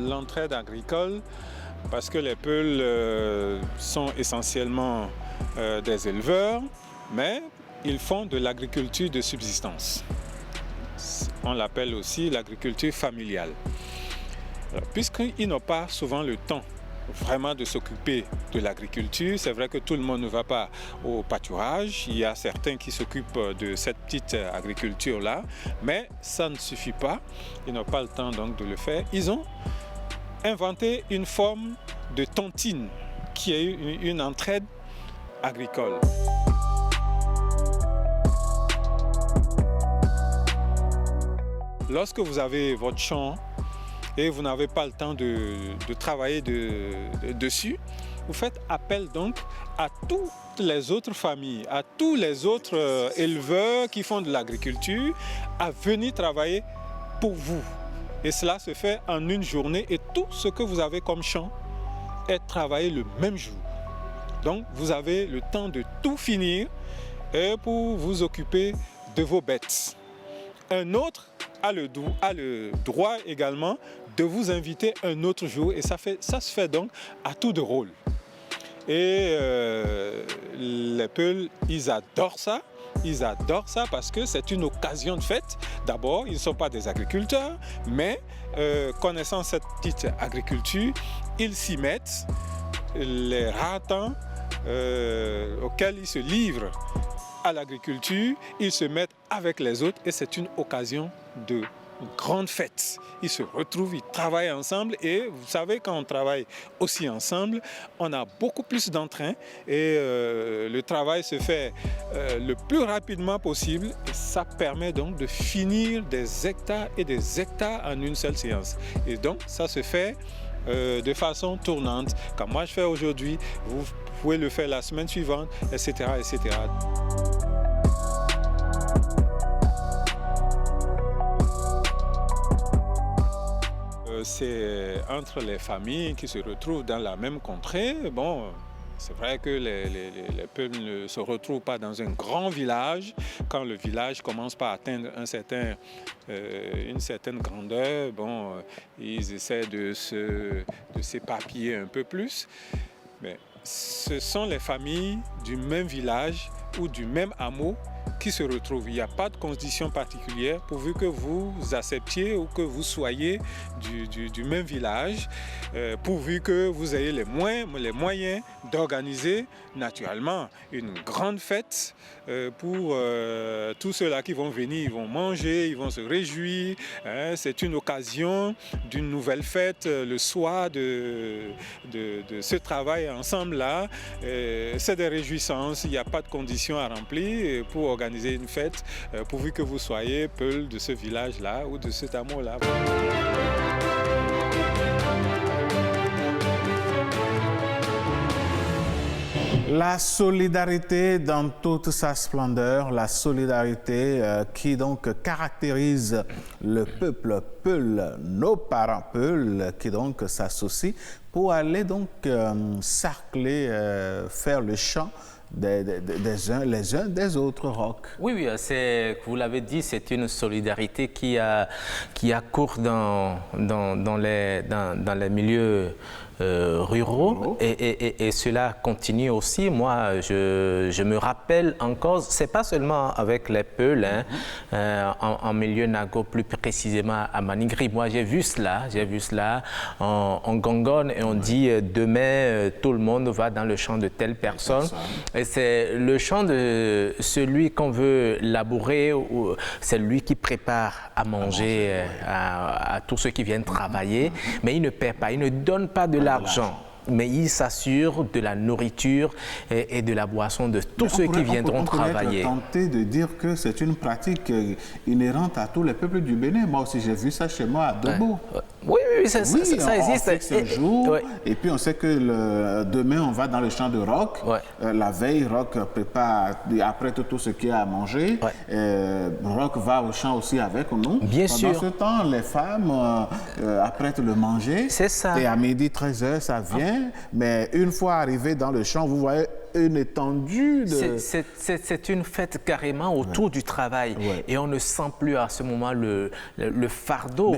l'entraide agricole parce que les Peuls sont essentiellement des éleveurs, mais ils font de l'agriculture de subsistance. On l'appelle aussi l'agriculture familiale. Puisqu'ils n'ont pas souvent le temps vraiment de s'occuper de l'agriculture, c'est vrai que tout le monde ne va pas au pâturage, il y a certains qui s'occupent de cette petite agriculture-là, mais ça ne suffit pas, ils n'ont pas le temps donc de le faire. Ils ont inventé une forme de tontine qui est une entraide agricole. Lorsque vous avez votre champ et vous n'avez pas le temps de travailler dessus, vous faites appel donc à toutes les autres familles, à tous les autres éleveurs qui font de l'agriculture à venir travailler pour vous. Et cela se fait en une journée et tout ce que vous avez comme champ est travaillé le même jour. Donc vous avez le temps de tout finir pour vous occuper de vos bêtes. Un autre a le droit également de vous inviter un autre jour et ça se fait donc à tour de rôle. Et les Peuls, ils adorent ça. Ils adorent ça parce que c'est une occasion de fête. D'abord, ils ne sont pas des agriculteurs, mais connaissant cette petite agriculture, ils s'y mettent. Les rares temps auxquels ils se livrent à l'agriculture, ils se mettent avec les autres et c'est une occasion de grande fête. Ils se retrouvent, ils travaillent ensemble et vous savez, quand on travaille aussi ensemble, on a beaucoup plus d'entrain et le travail se fait le plus rapidement possible et ça permet donc de finir des hectares et des hectares en une seule séance. Et donc ça se fait de façon tournante. Comme moi je fais aujourd'hui, vous pouvez le faire la semaine suivante, etc., etc. C'est entre les familles qui se retrouvent dans la même contrée. Bon, c'est vrai que les peuples ne se retrouvent pas dans un grand village. Quand le village commence par atteindre une certaine grandeur, bon, ils essaient de s'éparpiller un peu plus. Mais ce sont les familles du même village ou du même hameau qui se retrouvent. Il n'y a pas de condition particulière pourvu que vous acceptiez ou que vous soyez du même village, pourvu que vous ayez les moyens d'organiser naturellement une grande fête pour tous ceux-là qui vont venir. Ils vont manger, ils vont se réjouir. C'est une occasion d'une nouvelle fête le soir de ce travail ensemble-là. C'est des réjouissances, il n'y a pas de conditions à remplir pour organiser une fête, pourvu que vous soyez Peul de ce village-là ou de cet hameau-là. La solidarité dans toute sa splendeur, la solidarité qui donc caractérise le peuple Peul, nos parents Peul, qui donc s'associent pour aller donc sarcler, faire le chant les uns des autres rocs. Oui, vous l'avez dit, c'est une solidarité qui court dans les milieux ruraux et cela continue aussi. Moi, je me rappelle encore, c'est pas seulement avec les Peuls, en milieu nago, plus précisément à Manigri. Moi, j'ai vu cela en Gongone et on dit demain tout le monde va dans le champ de telle personne. Et c'est le champ de celui qu'on veut labourer, ou c'est lui qui prépare à manger à tous ceux qui viennent travailler, mais il ne paie pas, il ne donne pas de l'argent. Mais il s'assure de la nourriture et de la boisson de tous ceux qui viendront travailler. On pourrait être tenté de dire que c'est une pratique inhérente à tous les peuples du Bénin. Moi aussi, j'ai vu ça chez moi à Debo. Oui, ça existe. On fixe un jour, et puis on sait que demain, on va dans le champ de Roc. La veille, Roc prépare, apprête tout ce qu'il y a à manger. Roc va au champ aussi avec nous. Bien sûr. Pendant ce temps, les femmes apprêtent le manger. C'est ça. Et à midi, 13h, ça vient. Mais une fois arrivé dans le champ, vous voyez une étendue de... C'est une fête carrément autour du travail. Ouais. Et on ne sent plus à ce moment le fardeau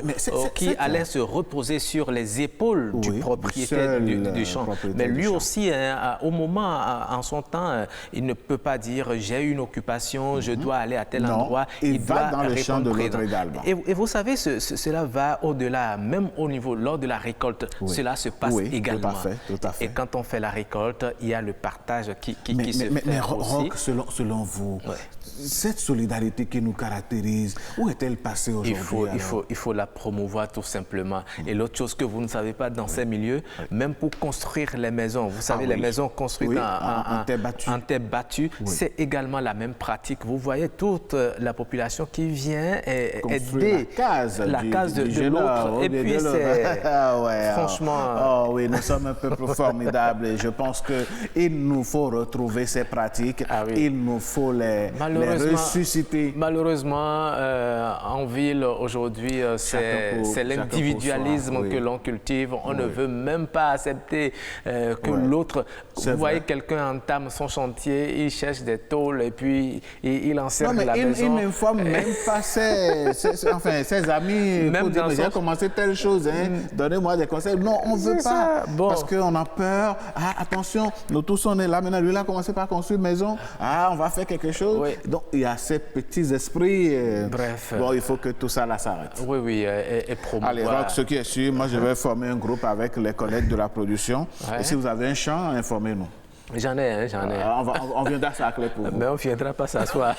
qui allait se reposer sur les épaules du propriétaire du champ. Mais lui aussi, hein, au moment, en son temps, il ne peut pas dire « j'ai une occupation, je dois aller à tel endroit ». Il va dans le champ de l'autre également. Et vous savez, cela va au-delà, même au niveau, lors de la récolte, cela se passe également. Tout à fait. Et quand on fait la récolte, il y a le partage qui se fait aussi. Mais Roch, selon vous, cette solidarité qui nous caractérise, où est-elle passée aujourd'hui? Il faut la promouvoir tout simplement. Et l'autre chose que vous ne savez pas dans ces milieux, même pour construire les maisons, vous savez, les maisons construites en terre battue, c'est également la même pratique. Vous voyez toute la population qui vient aider la case de l'autre. Et puis c'est franchement... Oh oui, nous sommes un peuple formidable et je pense qu'il nous faut retrouver ces pratiques, il nous faut les ressusciter. Malheureusement, en ville aujourd'hui, c'est l'individualisme que l'on cultive. On ne veut même pas accepter que l'autre... Vous voyez, quelqu'un entame son chantier, il cherche des tôles et puis il encercle la maison. Il n'informe même pas ses amis pour dire j'ai commencé telle chose, donnez-moi des conseils. Non, on ne veut pas parce qu'on a peur. Ah, attention, nous tous on est là maintenant, lui il a commencé par construire une maison. Ah, on va faire quelque chose. Oui. Donc il y a ces petits esprits. Bref. Bon, il faut que tout ça là s'arrête. Oui, et promouvoir. Allez, Roch, ce qui est sûr, moi je vais former un groupe avec les collègues de la production. Et si vous avez un champ, informez-nous. J'en ai. On viendra s'accoler pour vous. Mais on ne viendra pas s'asseoir.